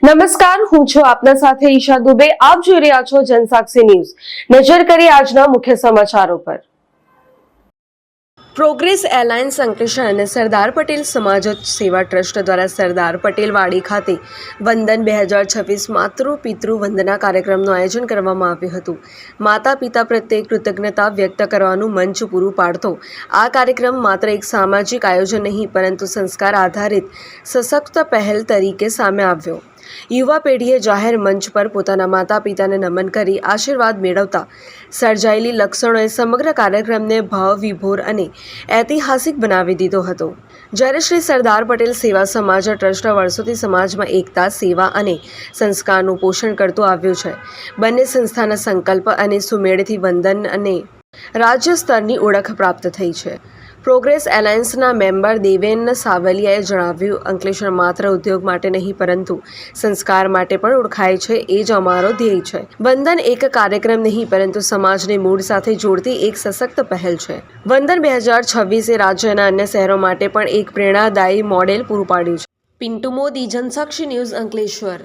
નમસ્કાર, હું છું આપના સાથે ઈશા દુબે. આપ જોઈ રહ્યા છો જનસાક્ષી ન્યૂઝ. નજર કરીએ આજના મુખ્ય સમાચારો પર. પ્રોગ્રેસ એલાયન્સ અંકલેશ્વર અને સરદાર પટેલ સમાજ સેવા ટ્રસ્ટ દ્વારા સરદાર પટેલ વાડી ખાતે વંદન 2026 માતૃ પિતૃ વંદના કાર્યક્રમનું આયોજન કરવામાં આવ્યું હતું. માતા પિતા પ્રત્યે કૃતજ્ઞતા વ્યક્ત કરવાનું મંચ પૂરું પાડતો આ કાર્યક્રમ માત્ર એક સામાજિક આયોજન નહીં પરંતુ સંસ્કાર આધારિત સશક્ત પહેલ તરીકે સામે આવ્યો. યુવા પેઢીએ જાહેર મંચ પર પોતાના માતા પિતાને નમન કરી આશીર્વાદ મેળવતા સર્જાયેલી લક્ષણોએ સમગ્ર કાર્યક્રમને ભાવવિભોર અને ઐતિહાસિક બનાવી દીધો હતો. જ્યારે શ્રી સરદાર પટેલ સેવા સમાજ ટ્રસ્ટ વર્ષોથી સમાજમાં એકતા, સેવા અને સંસ્કારનું પોષણ કરતું આવ્યું છે. બંને સંસ્થાના સંકલ્પ અને સુમેળથી વંદન અને રાજ્ય સ્તરની ઓળખ પ્રાપ્ત થઈ છે. પ્રોગ્રેસ એલાયન્સના મેમ્બર દેવેન સાવલિયાએ જણાવ્યું, અંકલેશ્વર માત્ર ઉદ્યોગ માટે નહીં પરંતુ સંસ્કાર માટે પણ ઓળખાય છે. એ જ અમારો ધ્યેય છે. વંદન એક કાર્યક્રમ નહીં પરંતુ સમાજને મૂળ સાથે જોડતી એક સશક્ત પહેલ છે. વંદન 2026 રાજ્યના અન્ય શહેરો માટે પણ એક પ્રેરણાદાયી મોડેલ પૂરું પાડ્યું છે. પિન્ટુ મોદી, જનસાક્ષી ન્યૂઝ, અંકલેશ્વર.